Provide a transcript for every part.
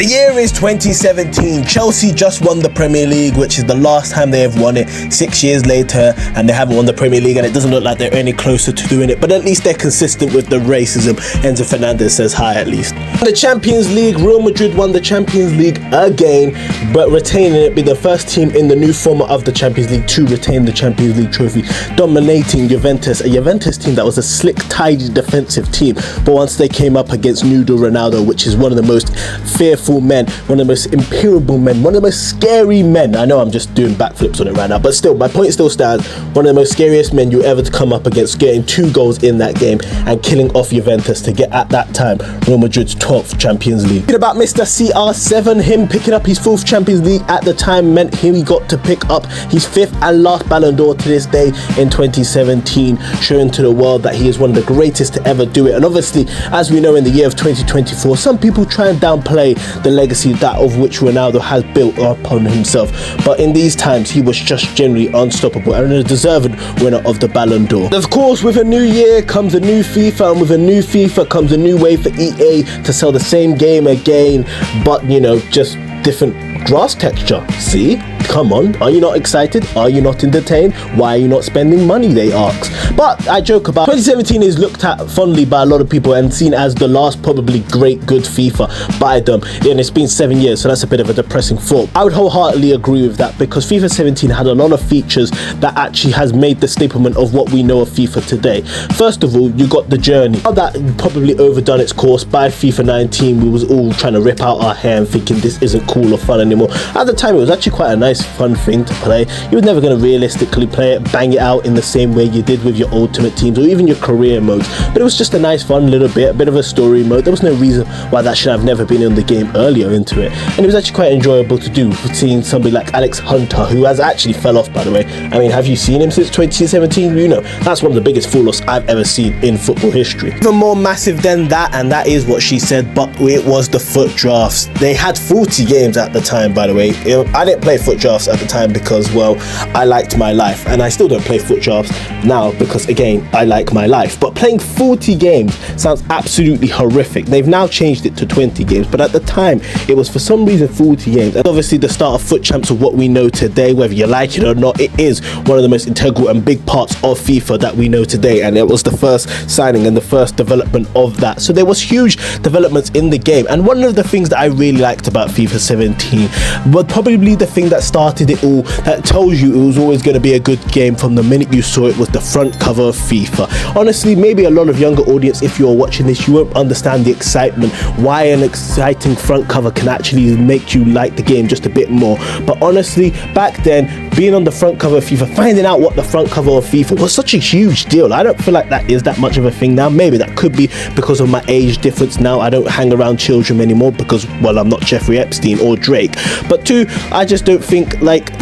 The year is 2017. Chelsea just won the Premier League, which is the last time they have won it 6 years later, and they haven't won the Premier League, and it doesn't look like they're any closer to doing it, but at least they're consistent with the racism. Enzo Fernandez says hi at least. The Champions League, Real Madrid won the Champions League again, but retaining it, be the first team in the new format of the Champions League to retain the Champions League trophy, dominating Juventus, a Juventus team that was a slick, tidy defensive team, but once they came up against Nudo Ronaldo, which is one of the most fearful men, one of the most imperial men, one of the most scary men. I know I'm just doing backflips on it right now, but still, my point still stands. One of the most scariest men you ever to come up against, getting 2 goals in that game and killing off Juventus to get, at that time, Real Madrid's 12th Champions League. Thinking about Mr. CR7, him picking up his 4th Champions League at the time meant he got to pick up his 5th and last Ballon d'Or to this day in 2017, showing to the world that he is one of the greatest to ever do it. And obviously, as we know, in the year of 2024, some people try and downplay the legacy that of which Ronaldo has built upon himself, but in these times he was just generally unstoppable and a deserved winner of the Ballon d'Or. Of course, with a new year comes a new FIFA, and with a new FIFA comes a new way for EA to sell the same game again, but you know, just different grass texture. See? Come on, are you not excited? Are you not entertained? Why are you not spending money, they ask. But I joke about 2017 is looked at fondly by a lot of people and seen as the last probably great good FIFA by them, and it's been 7 years, so that's a bit of a depressing thought. I would wholeheartedly agree with that, because FIFA 17 had a lot of features that actually has made the staplement of what we know of FIFA today. First of all, you got the journey. Now that probably overdone its course by FIFA 19, we was all trying to rip out our hair and thinking this isn't cool or fun anymore. At the time, it was actually quite a nice, fun thing to play. You were never going to realistically play it, bang it out in the same way you did with your ultimate teams or even your career modes, but it was just a nice fun little bit, a bit of a story mode. There was no reason why that should have never been in the game earlier into it, and it was actually quite enjoyable to do, seeing somebody like Alex Hunter, who has actually fell off, by the way. I mean, have you seen him since 2017? You know, that's one of the biggest fall-offs I've ever seen in football history. Even more massive than that, and that is what she said, but it was the foot drafts. They had 40 games at the time, by the way. I didn't play foot drafts at the time because, well, I liked my life, and I still don't play foot drafts now because, again, I like my life. But playing 40 games sounds absolutely horrific. They've now changed it to 20 games, but at the time it was for some reason 40 games. And obviously the start of foot champs of what we know today, whether you like it or not, it is one of the most integral and big parts of FIFA that we know today, and it was the first signing and the first development of that. So there was huge developments in the game, and one of the things that I really liked about FIFA 17, but probably the thing that started it all, that tells you it was always going to be a good game from the minute you saw it, was the front cover of FIFA. Honestly, maybe a lot of younger audience, if you're watching this, you won't understand the excitement, why an exciting front cover can actually make you like the game just a bit more. But honestly, back then, being on the front cover of FIFA, finding out what the front cover of FIFA was such a huge deal. I don't feel like that is that much of a thing now. Maybe that could be because of my age difference now. I don't hang around children anymore because, well, I'm not Jeffrey Epstein or Drake. But 2, I just don't think like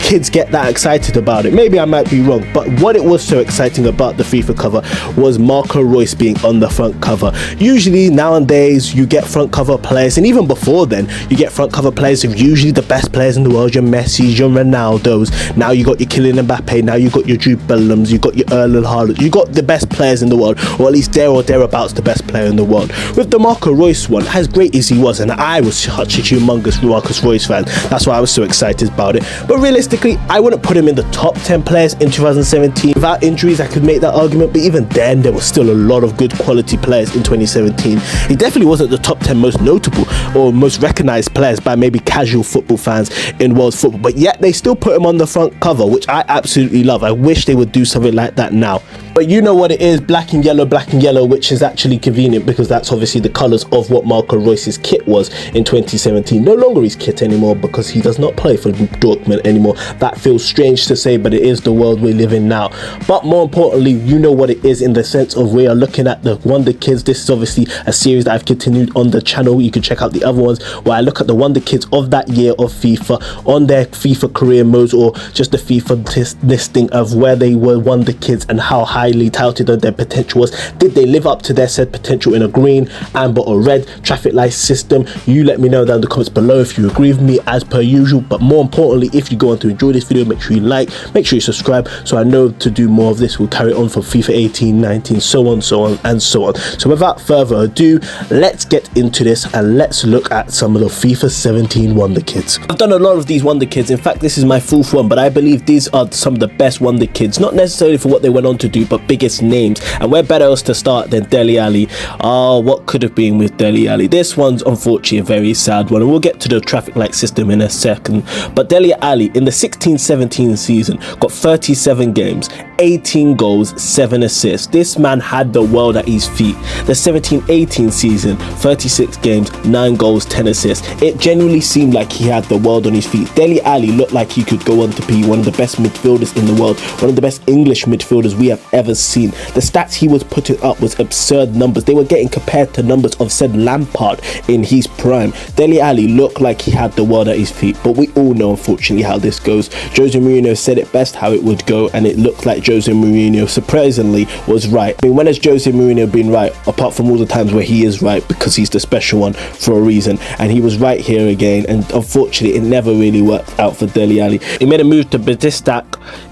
kids get that excited about it. Maybe I might be wrong, but what it was so exciting about the FIFA cover was Marco Reus being on the front cover. Usually nowadays you get front cover players, and even before then you get front cover players who are usually the best players in the world, your Messi, your Ronaldos. Now you got your Kylian Mbappe, now you got your Jude Bellinghams, you got your Erling Haaland, you got the best players in the world, or at least there or thereabouts the best player in the world. With the Marco Reus one, as great as he was, and I was such a humongous Marcus Reus fan, that's why I was so excited about it, but realistically I wouldn't put him in the top 10 players in 2017. Without injuries I could make that argument, but even then there was still a lot of good quality players in 2017. He definitely wasn't the top 10 most notable or most recognized players by maybe casual football fans in world football, but yet they still put him on the front cover, which I absolutely love. I wish they would do something like that now. But you know what it is, black and yellow, which is actually convenient because that's obviously the colours of what Marco Reus's kit was in 2017. No longer his kit anymore because he does not play for Dortmund anymore. That feels strange to say, but it is the world we live in now. But more importantly, you know what it is in the sense of we are looking at the Wonder Kids. This is obviously a series that I've continued on the channel. You can check out the other ones where I look at the Wonder Kids of that year of FIFA on their FIFA career modes, or just the FIFA listing of where they were Wonder Kids and how high highly touted on their potential was? Did they live up to their said potential in a green, amber or red traffic light system? You let me know down in the comments below if you agree with me as per usual. But more importantly, if you go on to enjoy this video, make sure you like, make sure you subscribe, so I know to do more of this. We'll carry on for FIFA 18, 19, so on, so on and so on. So without further ado, let's get into this and let's look at some of the FIFA 17 Wonder Kids. I've done a lot of these Wonder Kids. In fact, this is my fourth one, but I believe these are some of the best Wonder Kids, not necessarily for what they went on to do, but biggest names. And where better else to start than Dele Alli? What could have been with Dele Alli? This one's unfortunately a very sad one, and we'll get to the traffic light system in a second. But Dele Alli in the 16-17 season got 37 games, 18 goals, 7 assists. This man had the world at his feet. The 17-18 season, 36 games, 9 goals, 10 assists. It genuinely seemed like he had the world on his feet. Dele Alli looked like he could go on to be one of the best midfielders in the world, one of the best English midfielders we have ever seen. The stats he was putting up was absurd numbers. They were getting compared to numbers of said Lampard in his prime. Dele Alli looked like he had the world at his feet, but we all know unfortunately how this goes. Jose Mourinho said it best how it would go, and it looked like Jose Mourinho surprisingly was right. I mean, when has Jose Mourinho been right, apart from all the times where he is right because he's the special one for a reason? And he was right here again, and unfortunately it never really worked out for Dele Alli. He made a move to Batistac.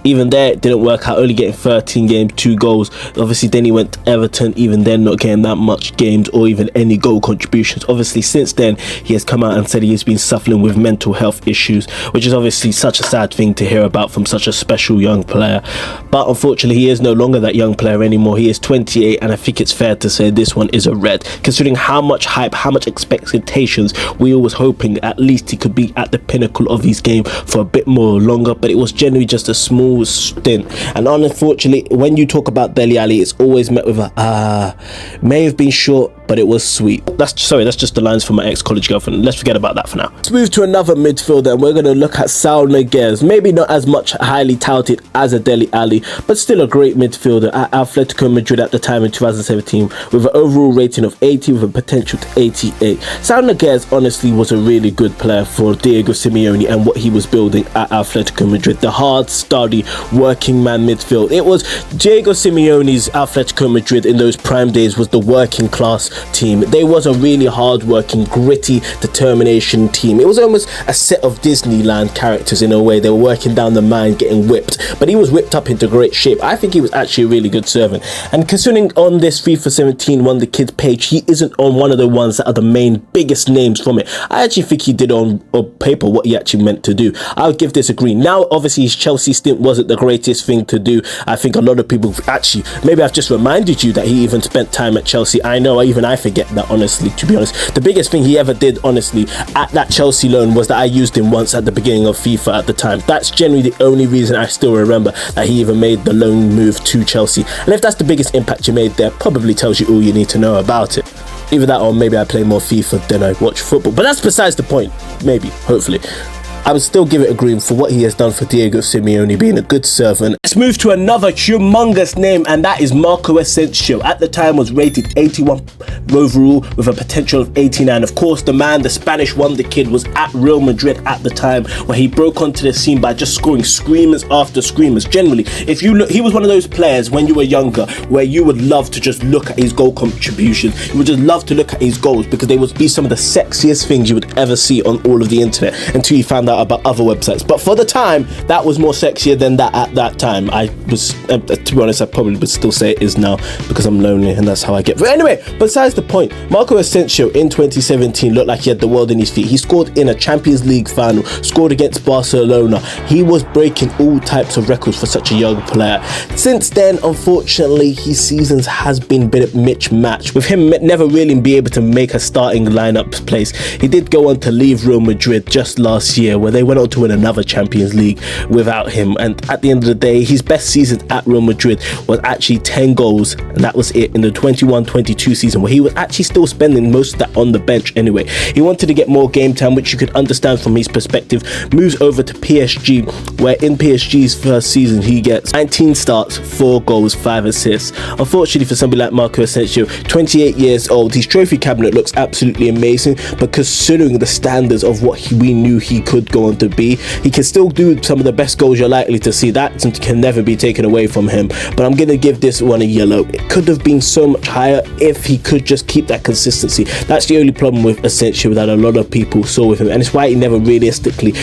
Even there it didn't work out, only getting 13 games, 2 goals. Obviously then he went to Everton, even then not getting that much games or even any goal contributions. Obviously since then he has come out and said he has been suffering with mental health issues, which is obviously such a sad thing to hear about from such a special young player. But unfortunately he is no longer that young player anymore. He is 28, and I think it's fair to say this one is a red, considering how much hype, how much expectations we all was hoping at least he could be at the pinnacle of his game for a bit more longer. But it was generally just a small stint, and unfortunately when you talk about Dele Alli, it's always met with a may have been short, but it was sweet. That's just the lines from my ex-college girlfriend. Let's forget about that for now. Let's move to another midfielder, and we're going to look at Saul Niguez. Maybe not as much highly touted as a Dele Alli, but still a great midfielder at Atletico Madrid at the time in 2017, with an overall rating of 80 with a potential to 88. Saul Niguez honestly was a really good player for Diego Simeone and what he was building at Atletico Madrid. The hard, sturdy, working man midfield. It was Diego Simeone's Atletico Madrid in those prime days was the working class team. They was a really hard working, gritty, determination team. It was almost a set of Disneyland characters in a way. They were working down the mine, getting whipped, but he was whipped up into great shape. I think he was actually a really good servant, and considering on this FIFA 17 Wonder Kids page he isn't on one of the ones that are the main biggest names from it, I actually think he did on paper what he actually meant to do. I would give this a green. Now obviously his Chelsea stint wasn't the greatest thing to do. I think a lot of people actually, maybe I've just reminded you that he even spent time at Chelsea. I know, I forget that, honestly, to be honest. The biggest thing he ever did, honestly, at that Chelsea loan was that I used him once at the beginning of FIFA at the time. That's generally the only reason I still remember that he even made the loan move to Chelsea. And if that's the biggest impact you made there, probably tells you all you need to know about it. Either that or maybe I play more FIFA than I watch football. But that's besides the point. Maybe, hopefully. I would still give it a green for what he has done for Diego Simeone, being a good servant. Let's move to another humongous name, and that is Marco Asensio. At the time was rated 81 overall with a potential of 89. Of course, the man, the Spanish Wonder Kid, was at Real Madrid at the time, where he broke onto the scene by just scoring screamers after screamers. Generally, if you look, he was one of those players when you were younger where you would love to just look at his goal contributions. You would just love to look at his goals because they would be some of the sexiest things you would ever see on all of the internet until you found out about other websites. But for the time, that was more sexier than that at that time. I was, to be honest, I probably would still say it is now because I'm lonely and that's how I get. But anyway, besides the point, Marco Asensio in 2017 looked like he had the world in his feet. He scored in a Champions League final, scored against Barcelona. He was breaking all types of records for such a young player. Since then, unfortunately, his seasons has been a bit mismatched, with him never really be able to make a starting lineup place. He did go on to leave Real Madrid just last year, where they went on to win another Champions League without him. And at the end of the day, his best season at Real Madrid was actually 10 goals, and that was it in the 21-22 season, where he was actually still spending most of that on the bench anyway. He wanted to get more game time, which you could understand from his perspective. Moves over to PSG, where in PSG's first season he gets 19 starts, 4 goals, 5 assists. Unfortunately for somebody like Marco Asensio, 28 years old, his trophy cabinet looks absolutely amazing, but considering the standards of what we knew he could go on to be. He can still do some of the best goals you're likely to see. That can never be taken away from him. But I'm going to give this one a yellow. It could have been so much higher if he could just keep that consistency. That's the only problem with Asensio that a lot of people saw with him, and it's why he never realistically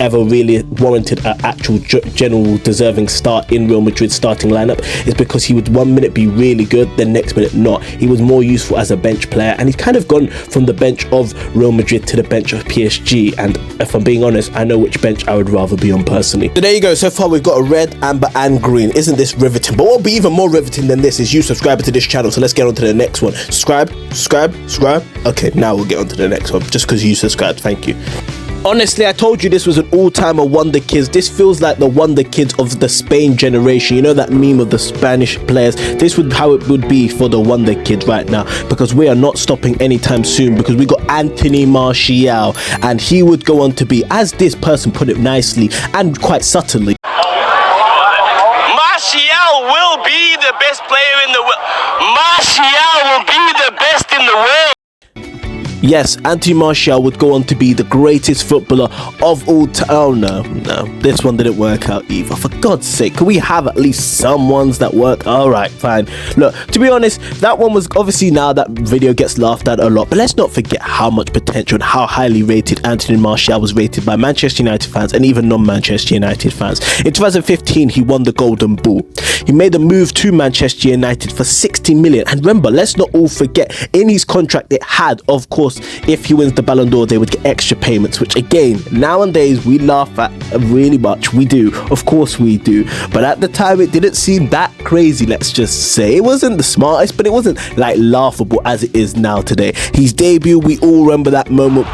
ever really warranted an actual general deserving start in Real Madrid's starting lineup. Is because he would 1 minute be really good, then next minute not. He was more useful as a bench player, and he's kind of gone from the bench of Real Madrid to the bench of PSG, and if I'm being honest, I know which bench I would rather be on personally. So there you go. So far we've got a red, amber and green. Isn't this riveting? But what will be even more riveting than this is you subscribing to this channel. So let's get on to the next one. Subscribe. Okay, now we'll get on to the next one just because you subscribed. Thank you. Honestly, I told you this was an all-timer Wonder Kids. This feels like the Wonder Kids of the Spain generation. You know that meme of the Spanish players? This would how it would be for the Wonder Kids right now, because we are not stopping anytime soon, because we got Anthony Martial, and he would go on to be, as this person put it nicely and quite subtly, Martial will be the best player in the world. Martial will be the best in the world. Yes, Anthony Martial would go on to be the greatest footballer of all time. Oh no, this one didn't work out either. For God's sake, can we have at least some ones that work? Alright, fine. Look, to be honest, that one was obviously, now that video gets laughed at a lot, but let's not forget how much potential and how highly rated Anthony Martial was rated by Manchester United fans and even non-Manchester United fans. In 2015, he won the Golden Ball. He made a move to Manchester United for 60 million. And remember, let's not all forget, in his contract it had, of course, if he wins the Ballon d'Or, they would get extra payments, which again, nowadays we laugh at really much. We do, of course we do, but at the time it didn't seem that crazy. Let's just say it wasn't the smartest, but it wasn't like laughable as it is now today. His debut, we all remember that moment.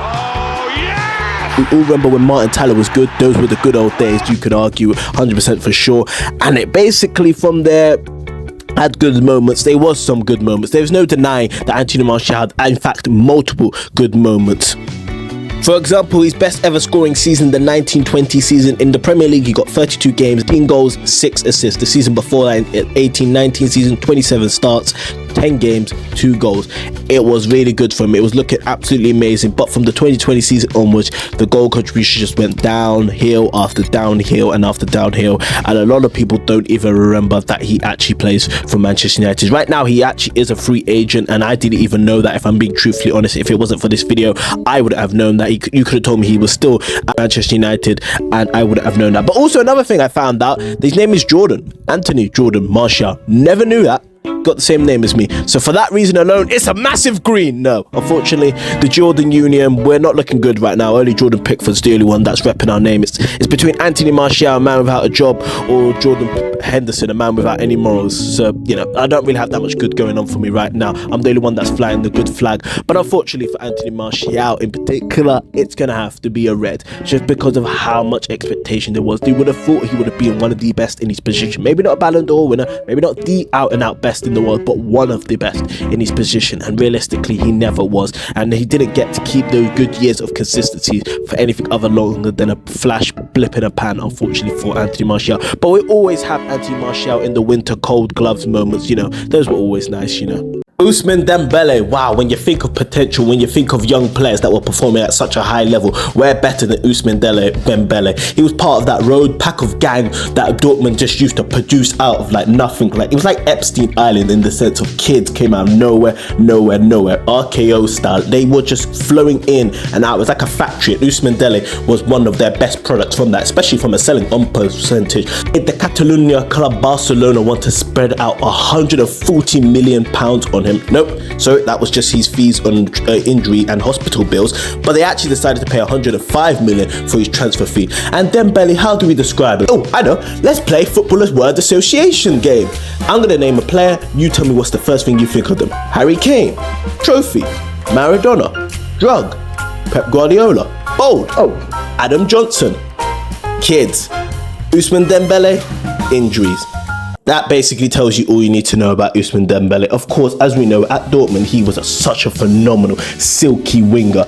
We all remember when Martin Tyler was good. Those were the good old days, you could argue 100% for sure. And it basically from there had good moments. There was some good moments. There's no denying that Anthony Martial had, in fact, multiple good moments. For example, his best ever scoring season, the 1920 season in the Premier League, he got 32 games, 10 goals, 6 assists. The season before that, 18-19 season, 27 starts, 10 games, 2 goals. It was really good for him. It was looking absolutely amazing. But from the 2020 season onwards, the goal contribution just went downhill after downhill and after downhill. And a lot of people don't even remember that he actually plays for Manchester United. Right now, he actually is a free agent, and I didn't even know that. If I'm being truthfully honest, if it wasn't for this video, I wouldn't have known that. You could have told me he was still at Manchester United, and I wouldn't have known that. But also another thing I found out, his name is Jordan. Anthony Jordan Martial. Never knew that. Got the same name as me, so for that reason alone, it's a massive green. No, unfortunately, the Jordan Union, we're not looking good right now. Only Jordan Pickford's the only one that's repping our name. It's between Anthony Martial, a man without a job, or Jordan Henderson, a man without any morals. So, you know, I don't really have that much good going on for me right now. I'm the only one that's flying the good flag. But unfortunately for Anthony Martial in particular, it's gonna have to be a red, just because of how much expectation there was. They would have thought he would have been one of the best in his position. Maybe not a Ballon d'Or winner, maybe not the out and out best in the world, but one of the best in his position, and realistically he never was, and he didn't get to keep those good years of consistency for anything other longer than a flash blip in a pan, unfortunately for Anthony Martial. But we always have Anthony Martial in the winter cold gloves moments, you know, those were always nice, you know. Ousmane Dembele, wow, when you think of potential, when you think of young players that were performing at such a high level, we're better than Ousmane Dembele. He was part of that road pack of gang that Dortmund just used to produce out of like nothing. Like, it was like Epstein Island in the sense of kids came out of nowhere, RKO style. They were just flowing in and out. It was like a factory. Ousmane Dembele was one of their best products from that, especially from a selling on percentage. The Catalonia club Barcelona want to spread out £140 million on him. Nope, so that was just his fees on injury and hospital bills, but they actually decided to pay 105 million for his transfer fee. And Dembele, how do we describe it? Oh, I know, let's play Footballers Word Association game. I'm gonna name a player, you tell me what's the first thing you think of them. Harry Kane, trophy, Maradona, drug, Pep Guardiola, bold, Adam Johnson, kids, Ousmane Dembele, injuries. That basically tells you all you need to know about Ousmane Dembele. Of course, as we know, at Dortmund, he was such a phenomenal, silky winger.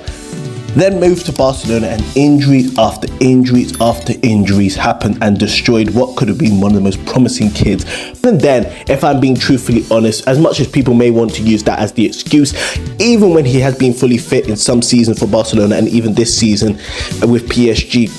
Then moved to Barcelona, and injuries after injuries after injuries happened and destroyed what could have been one of the most promising kids. And then, if I'm being truthfully honest, as much as people may want to use that as the excuse, even when he has been fully fit in some seasons for Barcelona and even this season with PSG,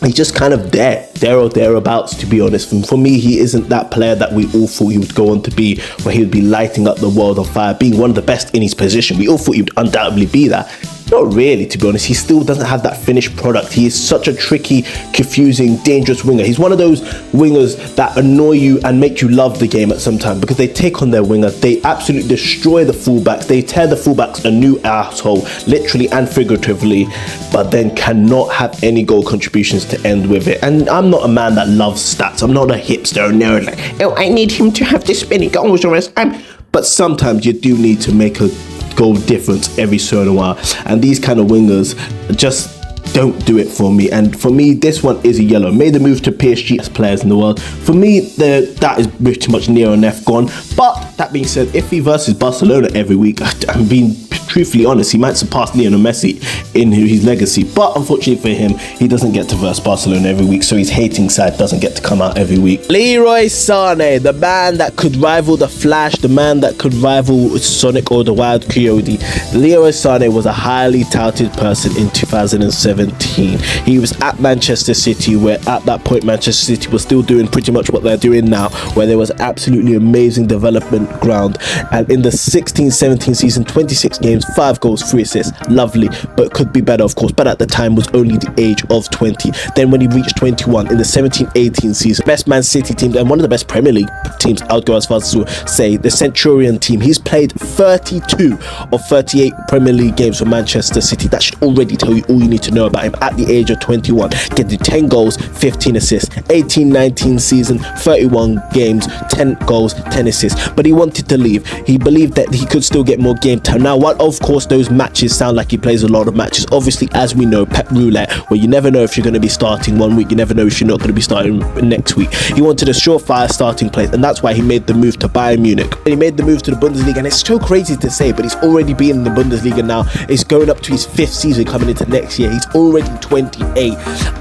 he's just kind of there or thereabouts, to be honest. For me, he isn't that player that we all thought he would go on to be, where he would be lighting up the world on fire, being one of the best in his position. We all thought he would undoubtedly be that. Not really, to be honest. He still doesn't have that finished product. He is such a tricky, confusing, dangerous winger. He's one of those wingers that annoy you and make you love the game at some time, because they take on their winger, they absolutely destroy the fullbacks, they tear the fullbacks a new asshole, literally and figuratively, but then cannot have any goal contributions to end with it. And I'm not a man that loves stats. I'm not a hipster nerd like, oh, I need him to have this many goals or else I'm... But sometimes you do need to make a goal difference every so in a while, and these kind of wingers just don't do it for me. And for me, this one is a yellow. Made the move to PSG as players in the world. For me, that is pretty much near an F gone. But that being said, if he versus Barcelona every week, I'm being truthfully honest, he might surpass Lionel Messi in his legacy. But unfortunately for him, he doesn't get to verse Barcelona every week, so his hating side doesn't get to come out every week. Leroy Sane, the man that could rival the Flash, the man that could rival Sonic or the Wild Coyote. Leroy Sane was a highly touted person in 2017. He was at Manchester City, where at that point Manchester City was still doing pretty much what they're doing now, where there was absolutely amazing development ground. And in the 16-17 season, 26 games, 5 goals, 3 assists, lovely, but could be better, of course. But at the time was only the age of 20. Then when he reached 21 in the 17-18 season, best Man City team and one of the best Premier League teams, I would go as far as to say the Centurion team. He's played 32 of 38 Premier League games for Manchester City. That should already tell you all you need to know about him at the age of 21. Getting 10 goals, 15 assists, 18-19 season, 31 games, 10 goals, 10 assists. But he wanted to leave. He believed that he could still get more game time. Now, while of course those matches sound like he plays a lot of matches, obviously, as we know, Pep Roulette, where you never know if you're going to be starting one week, you never know if you're not going to be starting next week. He wanted a surefire starting place, and that's why he made the move to Bayern Munich. And he made the move to the Bundesliga, and it's so crazy to say, but he's already been in the Bundesliga now. It's going up to his 5th season coming into next year. He's already 28.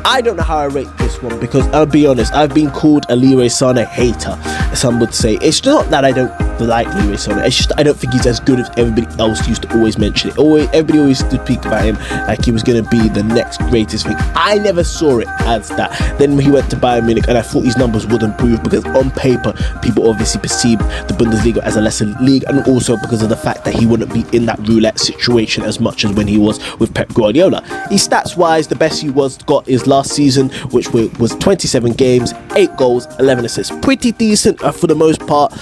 I don't know how I rate this one, because I'll be honest, I've been called a Leroy Sane hater, some would say. It's not that I don't like Leroy Sane, it's just I don't think he's as good as everybody else used to always mention it. Everybody always used to speak about him like he was going to be the next greatest thing. I never saw it as that. Then he went to Bayern Munich, and I thought his numbers would improve, because on paper people obviously perceived the Bundesliga as a lesser league, and also because of the fact that he wouldn't be in that roulette situation as much as when he was with Pep Guardiola. His stats wise, the best he got is last season, which was 27 games, 8 goals, 11 assists. Pretty decent for the most part.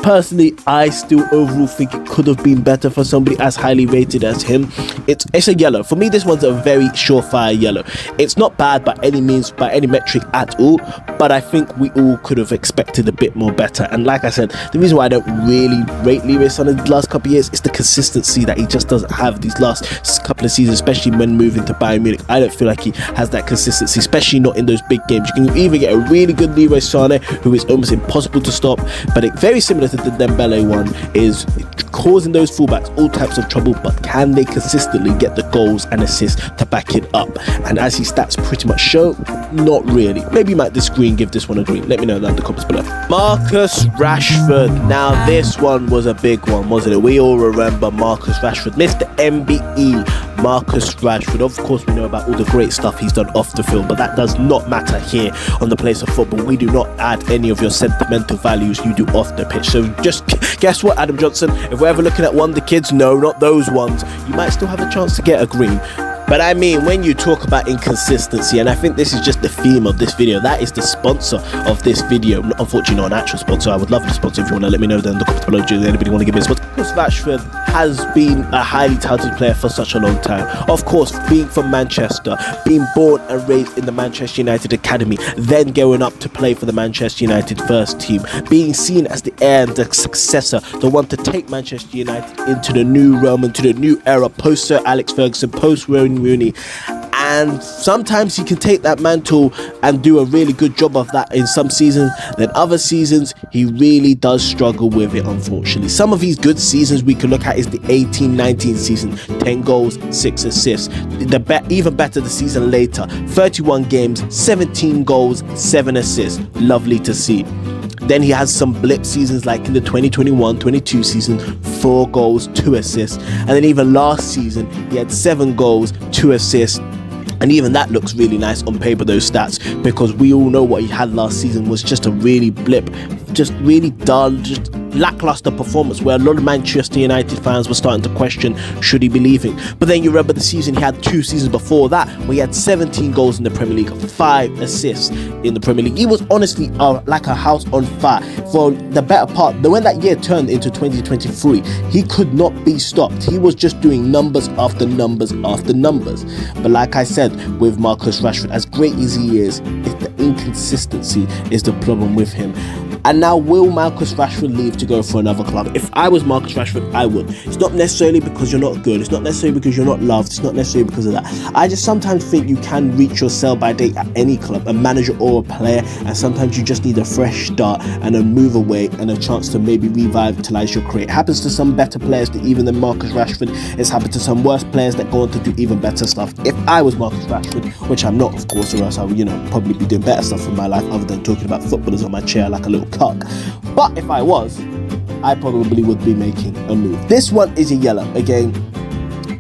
Personally, I still overall think it could have been better for somebody as highly rated as him. It's a yellow. For me, this one's a very surefire yellow. It's not bad by any means, by any metric at all, but I think we all could have expected a bit more better. And like I said, the reason why I don't really rate Leroy Sane in the last couple of years is the consistency that he just doesn't have these last couple of seasons, especially when moving to Bayern Munich. I don't feel like he has that consistency, especially not in those big games. You can either get a really good Leroy Sane, who is almost impossible to stop, but it's very similar to the Dembele one, is causing those fullbacks all types of trouble, but can they consistently get the goals and assists to back it up? And as his stats pretty much show, not really. Maybe you might disagree and give this one a green. Let me know down in the comments below. Marcus Rashford. Now this one was a big one, wasn't it? We all remember Marcus Rashford, Mr. MBE Marcus Rashford. Of course, we know about all the great stuff he's done off the field, but that does not matter here on the Place of Football. We do not add any of your sentimental values you do off the pitch. So just guess what, Adam Johnson? If we're ever looking at Wonderkids, no, not those ones, you might still have a chance to get a green. But I mean, when you talk about inconsistency, and I think this is just the theme of this video, that is the sponsor of this video. Unfortunately, not an actual sponsor. I would love the sponsor. If you want to let me know down in the comments below, does anybody want to give me a sponsor? Marcus Rashford has been a highly touted player for such a long time. Of course, being from Manchester, being born and raised in the Manchester United Academy, then going up to play for the Manchester United first team, being seen as the heir and the successor, the one to take Manchester United into the new realm, into the new era, post Sir Alex Ferguson, post Wayne Rooney, and sometimes he can take that mantle and do a really good job of that in some seasons. Then other seasons he really does struggle with it, unfortunately. Some of his good seasons we could look at is the 18-19 season, 10 goals, 6 assists. Even better the season later, 31 games, 17 goals, 7 assists. Lovely to see. Then he has some blip seasons like in the 2021-22 season, 4 goals, 2 assists. And then even last season, he had 7 goals, 2 assists. And even that looks really nice on paper, those stats, because we all know what he had last season was just a really blip, just really dull, just lackluster performance where a lot of Manchester United fans were starting to question, should he be leaving? But then you remember the season he had 2 seasons before that where he had 17 goals in the Premier League, 5 assists in the Premier League. He was honestly like a house on fire for the better part. When that year turned into 2023, he could not be stopped. He was just doing numbers after numbers after numbers. But like I said, with Marcus Rashford, as great as he is, the inconsistency is the problem with him. And now, will Marcus Rashford leave to go for another club? If I was Marcus Rashford, I would. It's not necessarily because you're not good. It's not necessarily because you're not loved. It's not necessarily because of that. I just sometimes think you can reach your sell-by date at any club, a manager or a player, and sometimes you just need a fresh start and a move away and a chance to maybe revitalize your career. It happens to some better players even than Marcus Rashford. It's happened to some worse players that go on to do even better stuff. If I was Marcus Rashford, which I'm not, of course, or else I would, probably be doing better stuff in my life other than talking about footballers on my chair like a little cock. But if I was, I probably would be making a move. This one is a yellow. Again,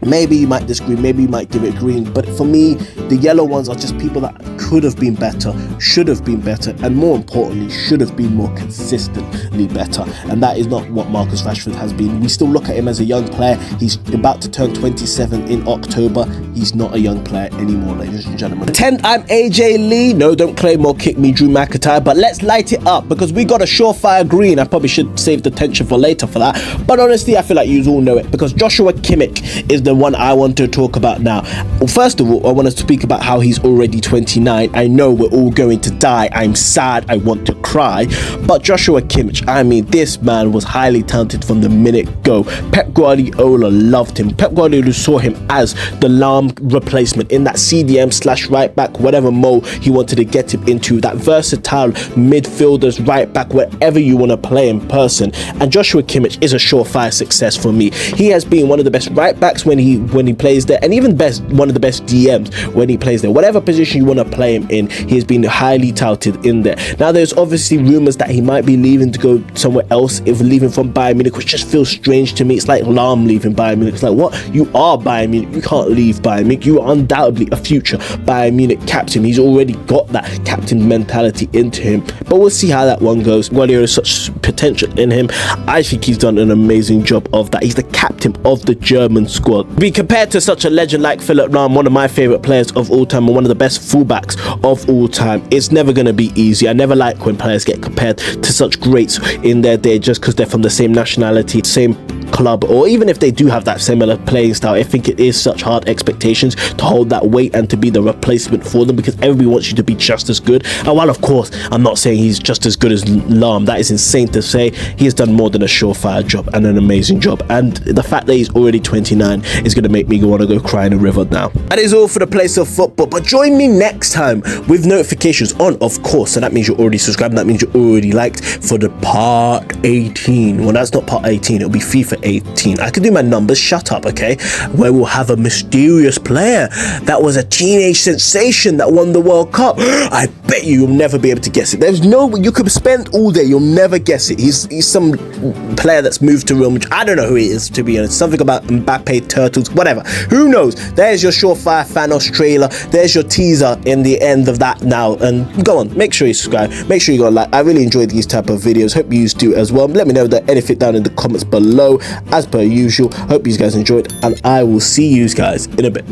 maybe you might disagree, maybe you might give it green, but for me, the yellow ones are just people that could have been better, should have been better, and more importantly, should have been more consistently better. And that is not what Marcus Rashford has been. We still look at him as a young player. He's about to turn 27 in October. He's not a young player anymore, ladies and gentlemen. Pretend I'm AJ Lee. No, don't claim or kick me, Drew McIntyre, but let's light it up because we got a surefire green. I probably should save the tension for later for that. But honestly, I feel like you all know it because Joshua Kimmich is the one I want to talk about now. Well, first of all, I want to speak about how he's already 29. I know we're all going to die. I'm sad. I want to cry. But Joshua Kimmich, I mean, this man was highly talented from the minute go. Pep Guardiola loved him. Pep Guardiola saw him as the Lahm replacement in that CDM / right back, whatever mode he wanted to get him into, that versatile midfielders, right back, wherever you want to play in person. And Joshua Kimmich is a surefire success for me. He has been one of the best right backs when he plays there, and even one of the best DMs when he plays there. Whatever position you want to play him in, he has been highly touted in there. Now, there's obviously rumours that he might be leaving to go somewhere else, if leaving from Bayern Munich, which just feels strange to me. It's like Lahm leaving Bayern Munich. It's like, what? You are Bayern Munich. You can't leave Bayern Munich. You are undoubtedly a future Bayern Munich captain. He's already got that captain mentality into him. But we'll see how that one goes. Guardiola has such potential in him. I think he's done an amazing job of that. He's the captain of the German squad. Be compared to such a legend like Philipp Lahm, one of my favourite players of all time and one of the best fullbacks of all time. It's never going to be easy. I never like when players get compared to such greats in their day just because they're from the same nationality, same club, or even if they do have that similar playing style. I think it is such hard expectations to hold that weight and to be the replacement for them because everybody wants you to be just as good. And while of course I'm not saying he's just as good as Lahm, that is insane to say, he has done more than a surefire job and an amazing job. And the fact that he's already 29 is going to make me want to go cry in a river now. That is all for the place of football, but join me next time with notifications on, of course. So that means you're already subscribed, that means you're already liked for the part 18. Well, that's not part 18, it'll be FIFA 18. I can do my numbers, shut up, okay? Where we'll have a mysterious player that was a teenage sensation that won the World Cup. I bet you'll never be able to guess it. You could spend all day, you'll never guess it. He's some player that's moved to Real Madrid. I don't know who he is, to be honest. Something about Mbappe, turtles, whatever. Who knows? There's your surefire Thanos trailer. There's your teaser in the end of that now. And go on, make sure you subscribe. Make sure you go like. I really enjoy these type of videos. Hope you do as well. Let me know that anything down in the comments below. As per usual, hope you guys enjoyed, and I will see you guys in a bit.